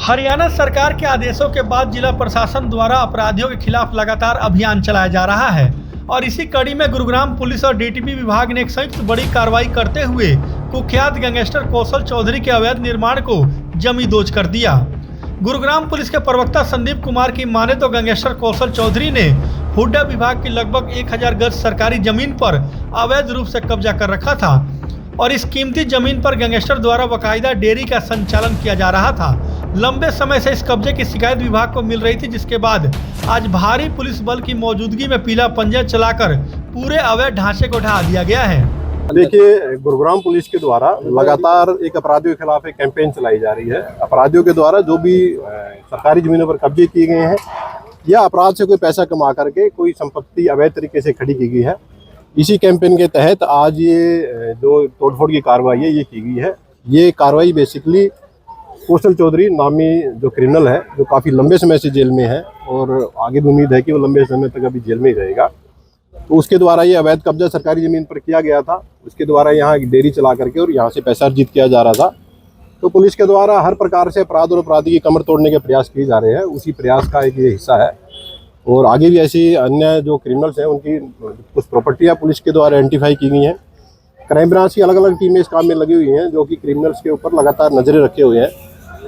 हरियाणा सरकार के आदेशों के बाद जिला प्रशासन द्वारा अपराधियों के खिलाफ लगातार अभियान चलाया जा रहा है और इसी कड़ी में गुरुग्राम पुलिस और डीटीपी विभाग ने एक संयुक्त बड़ी कार्रवाई करते हुए कुख्यात गैंगस्टर कौशल चौधरी के अवैध निर्माण को जमींदोज कर दिया। गुरुग्राम पुलिस के प्रवक्ता संदीप कुमार की माने तो गैंगस्टर कौशल चौधरी ने हुड्डा विभाग की लगभग 1000 गज सरकारी जमीन पर अवैध रूप से कब्जा कर रखा था और इस कीमती जमीन पर गैंगस्टर द्वारा बाकायदा डेयरी का संचालन किया जा रहा था। लंबे समय से इस कब्जे की शिकायत विभाग को मिल रही थी, जिसके बाद आज भारी पुलिस बल की मौजूदगी में पीला पंजा चलाकर पूरे अवैध ढांचे को ढहा दिया गया है। देखिए, गुरुग्राम पुलिस के द्वारा लगातार एक अपराधियों के खिलाफ एक कैंपेन चलाई जा रही है। अपराधियों के द्वारा जो भी सरकारी जमीनों पर कब्जे किए गए हैं या अपराध से कोई पैसा कमा करके कोई संपत्ति अवैध तरीके से खड़ी की गई है, इसी कैंपेन के तहत आज ये जो तोड़फोड़ की कार्रवाई है ये की गई है। ये कार्रवाई बेसिकली कौशल चौधरी नामी जो क्रिमिनल है, जो काफ़ी लंबे समय से जेल में है और आगे भी उम्मीद है कि वो लंबे समय तक अभी जेल में ही रहेगा, तो उसके द्वारा ये अवैध कब्जा सरकारी ज़मीन पर किया गया था। उसके द्वारा यहाँ एक डेयरी चला करके और यहाँ से पैसा अर्जित किया जा रहा था। तो पुलिस के द्वारा हर प्रकार से अपराध और अपराधी की कमर तोड़ने के प्रयास किए जा रहे हैं। उसी प्रयास का एक ये हिस्सा है और आगे भी ऐसी अन्य जो क्रिमिनल्स हैं उनकी कुछ प्रॉपर्टियाँ पुलिस के द्वारा आइडेंटिफाई की गई हैं। क्राइम ब्रांच की अलग अलग टीमें इस काम में लगी हुई हैं, जो कि क्रिमिनल्स के ऊपर लगातार नजरें रखे हुए हैं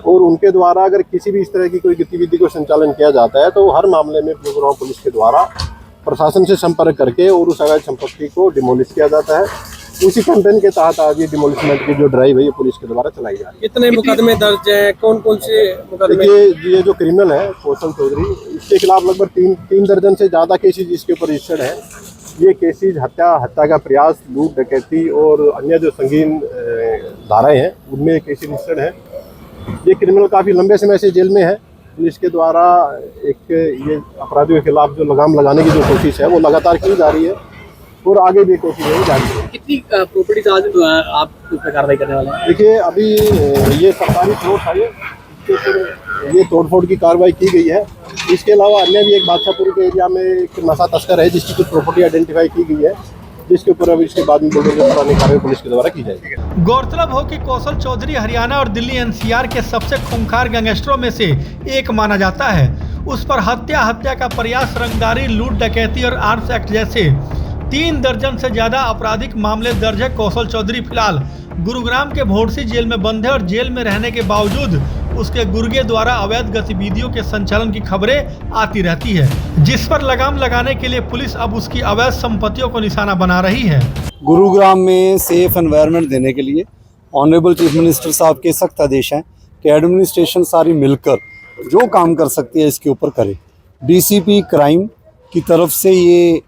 और उनके द्वारा अगर किसी भी इस तरह की कोई गतिविधि को संचालन किया जाता है तो हर मामले में गुरुग्राम पुलिस के द्वारा प्रशासन से संपर्क करके और उस अवैध संपत्ति को डिमोलिश किया जाता है। उसी कैंपेन के तहत आज ये डिमोलिशमेंट की जो ड्राइव है ये पुलिस के द्वारा चलाई जा रही है। कितने मुकदमे दर्ज हैं, कौन कौन से मुकदमे? देखिए, ये जो क्रिमिनल है कौशल चौधरी, इसके खिलाफ लगभग तीन दर्जन से ज़्यादा केसेज इसके ऊपर रजिस्टर्ड है। ये केसेज हत्या का प्रयास, लूट, डकैती और अन्य जो संगीन धाराएं हैं उनमें केसेज रजिस्टर्ड है। ये क्रिमिनल काफ़ी लंबे समय से जेल में है। पुलिस के द्वारा एक ये अपराधियों के खिलाफ जो लगाम लगाने की जो कोशिश है वो लगातार की जा रही है और आगे भी कोशिश जारी है। कितनी प्रॉपर्टीज आज आप उस पर कार्रवाई करने वाले हैं? देखिए, अभी ये सरकारी प्लॉट है, इसके ऊपर ये तोड़फोड़ की कार्रवाई की गई है। इसके अलावा अन्य भी एक बादशाहपुर के एरिया में एक नशा तस्कर है जिसकी कुछ प्रॉपर्टी आइडेंटिफाई की गई है, जिसके ऊपर अभी इसके बाद में कार्रवाई पुलिस के द्वारा की जाएगी। गौरतलब हो कि कौशल चौधरी हरियाणा और दिल्ली एनसीआर के सबसे खूंखार गैंगस्टरों में से एक माना जाता है। उस पर हत्या का प्रयास, रंगदारी, लूट, डकैती और आर्म्स एक्ट जैसे 3 दर्जन से ज्यादा आपराधिक मामले दर्ज है। कौशल चौधरी फिलहाल गुरुग्राम के भोरसी जेल में बंद है और जेल में रहने के बावजूद उसके गुर्गे द्वारा अवैध गतिविधियों के संचालन की खबरें आती रहती है, जिस पर लगाम लगाने के लिए पुलिस अब उसकी अवैध संपत्तियों को निशाना बना रही है। गुरुग्राम में सेफ एनवायरनमेंट देने के लिए ऑनरेबल चीफ मिनिस्टर साहब के सख्त आदेश हैं कि एडमिनिस्ट्रेशन सारी मिलकर जो काम कर सकती है इसके ऊपर करे। डीसीपी क्राइम की तरफ से ये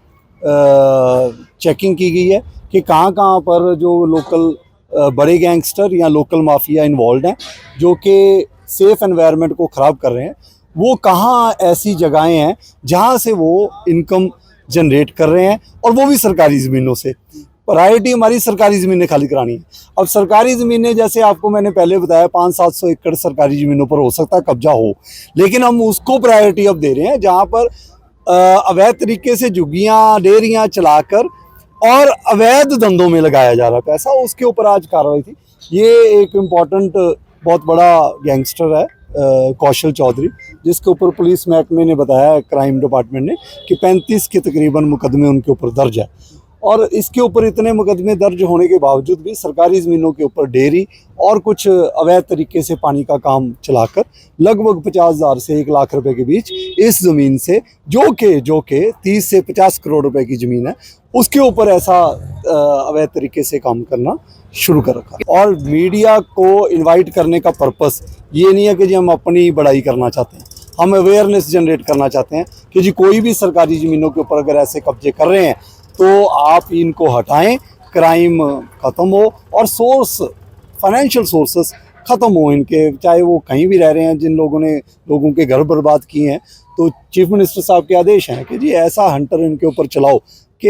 चेकिंग की गई है कि कहाँ पर जो लोकल बड़े गैंगस्टर या लोकल माफिया इन्वॉल्व हैं जो कि सेफ एनवायरनमेंट को ख़राब कर रहे हैं, वो कहाँ ऐसी जगहें हैं जहाँ से वो इनकम जनरेट कर रहे हैं और वो भी सरकारी ज़मीनों से। प्रायोरिटी हमारी सरकारी ज़मीनें खाली करानी है। अब सरकारी ज़मीनें जैसे आपको मैंने पहले बताया 500-700 एकड़ सरकारी ज़मीनों पर हो सकता है कब्जा हो, लेकिन हम उसको प्रायोरिटी अब दे रहे हैं जहाँ पर अवैध तरीके से झुग्गियाँ, डेयरियाँ चलाकर और अवैध धंधों में लगाया जा रहा पैसा, उसके ऊपर आज कार्रवाई थी। ये एक इम्पॉर्टेंट बहुत बड़ा गैंगस्टर है कौशल चौधरी, जिसके ऊपर पुलिस महकमे ने बताया, क्राइम डिपार्टमेंट ने, कि 35 के तकरीबन मुकदमे उनके ऊपर दर्ज है। और इसके ऊपर इतने मुकदमे दर्ज होने के बावजूद भी सरकारी ज़मीनों के ऊपर डेयरी और कुछ अवैध तरीके से पानी का काम चलाकर लगभग 50,000 से 1 लाख रुपए के बीच इस ज़मीन से जो कि 30 से 50 करोड़ रुपए की ज़मीन है, उसके ऊपर ऐसा अवैध तरीके से काम करना शुरू कर रखा। और मीडिया को इन्वाइट करने का पर्पस ये नहीं है कि जी हम अपनी बड़ाई करना चाहते हैं, हम अवेयरनेस जनरेट करना चाहते हैं कि जी कोई भी सरकारी ज़मीनों के ऊपर अगर ऐसे कब्जे कर रहे हैं तो आप इनको हटाएं, क्राइम ख़त्म हो और फाइनेंशियल सोर्सेस ख़त्म हो इनके, चाहे वो कहीं भी रह रहे हैं। जिन लोगों ने लोगों के घर बर्बाद किए हैं, तो चीफ मिनिस्टर साहब के आदेश हैं कि जी ऐसा हंटर इनके ऊपर चलाओ कि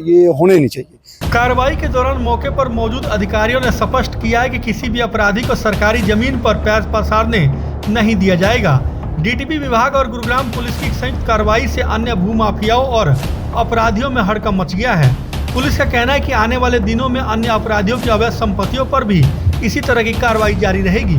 ये होने नहीं चाहिए। कार्रवाई के दौरान मौके पर मौजूद अधिकारियों ने स्पष्ट किया है कि किसी भी अपराधी को सरकारी जमीन पर पैर पसारने नहीं दिया जाएगा। डीटीपी विभाग और गुरुग्राम पुलिस की संयुक्त कार्रवाई से अन्य भूमाफियाओं और अपराधियों में हड़कंप मच गया है। पुलिस का कहना है कि आने वाले दिनों में अन्य अपराधियों की अवैध संपत्तियों पर भी इसी तरह की कार्रवाई जारी रहेगी।